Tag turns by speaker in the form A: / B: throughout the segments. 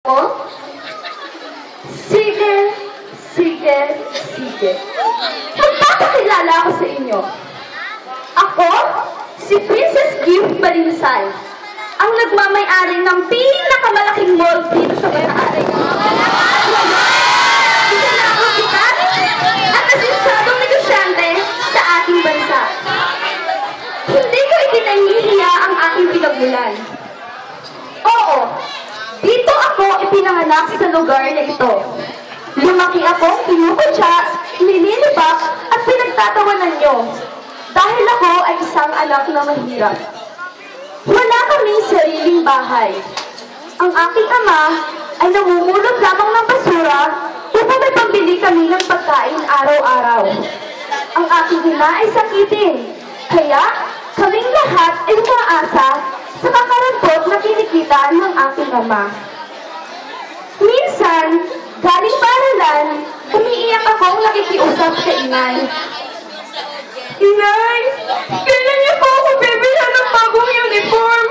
A: Oh? Sige, sige, sige. Magpapakilala ako sa inyo. Ako, si Princess Gift Balinsay, ang nagmamay-ari ng pinakamalaking mall dito sa Banaray. Isa na ako sikat at nasinsadong negosyante sa ating bansa. Hindi ko itinangihiya ang aking pinagmulan. Oo, dito ako ipinanganak sa lugar na ito. Lumaki akong pinukutya, nililibak at pinagtatawanan nyo. Dahil ako ay isang anak na mahirap. Wala kaming sariling bahay. Ang aking ama ay namumulot lamang ng basura upang may pambili kami ng pagkain araw-araw. Ang aking ina ay sakitin, kaya kaming lahat ay umaasa sa kakarampot na kinikita ng aking ama. Minsan, galing paralan, umiiyak akong nakikiusap sa inay. Inay, kailan niyo po ako bibilhan ng bagong uniform?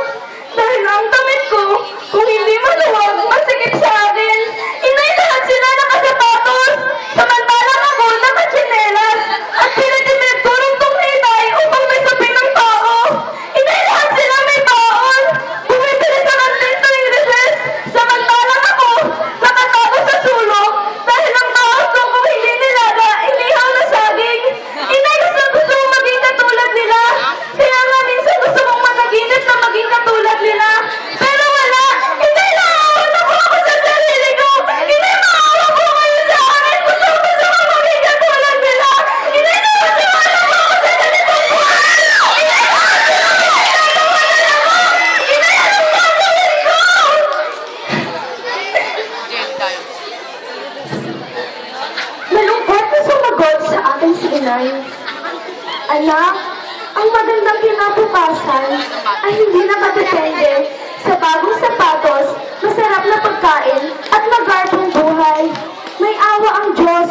A: Dahil ang damit ko, kung hindi maluwag, masikip sa akin. Inay, lahat sila nakasapatos. Samantalang ako nakatsinelas. At pinatimid ko rin itong hinay upang may sabi ng tao. Inay, lahat sila may baon. Bumibili sa kantin tuwing recess. Samantalang ako, nakatago sa sulok. Dahil ang baon ko kung hindi nilala, inihaw na saging. Inay, gusto mong maging katulad nila. Kaya nga minsan gusto mong managinip na maging katulad nila. Pero wala. Inay, naawa ko ako sa sarili ko. Inay, maawa ko kayo sa akin. Gusto mong maging katulad nila. Inay, naawa ko ako sa ganitong buhay. Inay, Inay, ano ba ang gawin ko? Malungkot na sumagot sa akin si inay. Anak, ang magandang kinabukasan ay hindi nakadepende sa bagong sapatos, masarap na pagkain, at magarbong buhay. May awa ang Diyos.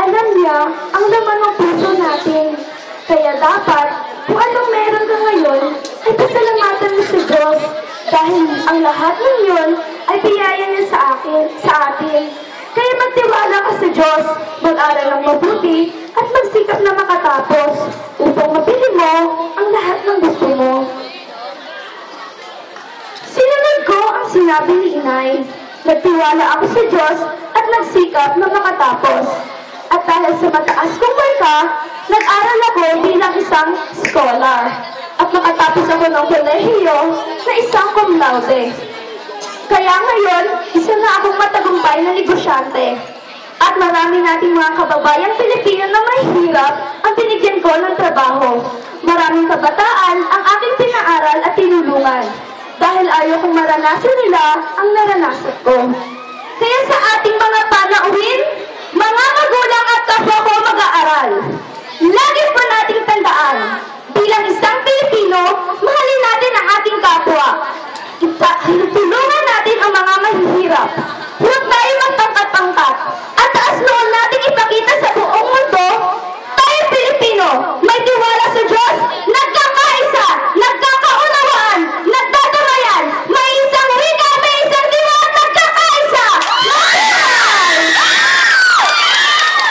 A: Alam niya ang laman ng puso natin. Kaya dapat, kung anong meron ka ngayon, ay pasalamatan mo sa Diyos. Dahil ang lahat ng yun ay biyaya niya sa atin. Kaya magtiwala ka sa Diyos, mag-aral ng mabuti, at magsikap na makatapos upang mabili mo ang lahat ng gusto mo. Sinunod ko ang sinabi ni inay. Nagtiwala ako sa Diyos at nagsikap na makatapos. At dahil sa mataas kong marka, nag-aral ako bilang isang scholar. At nakatapos ako ng kolehiyo na isang cum laude. Kaya ngayon, isa na akong matagumpay na negosyante. At marami nating mga kababayang Pilipino na mahirap ang binigyan ko ng trabaho. Maraming kabataan ang aking pinaaral at tinulungan. Dahil ayaw kong maranasan nila ang naranasan ko. Kaya sa ating mga panauhin, mga magulang at kapwa ko mag-aaral, lagi po nating tandaan, bilang isang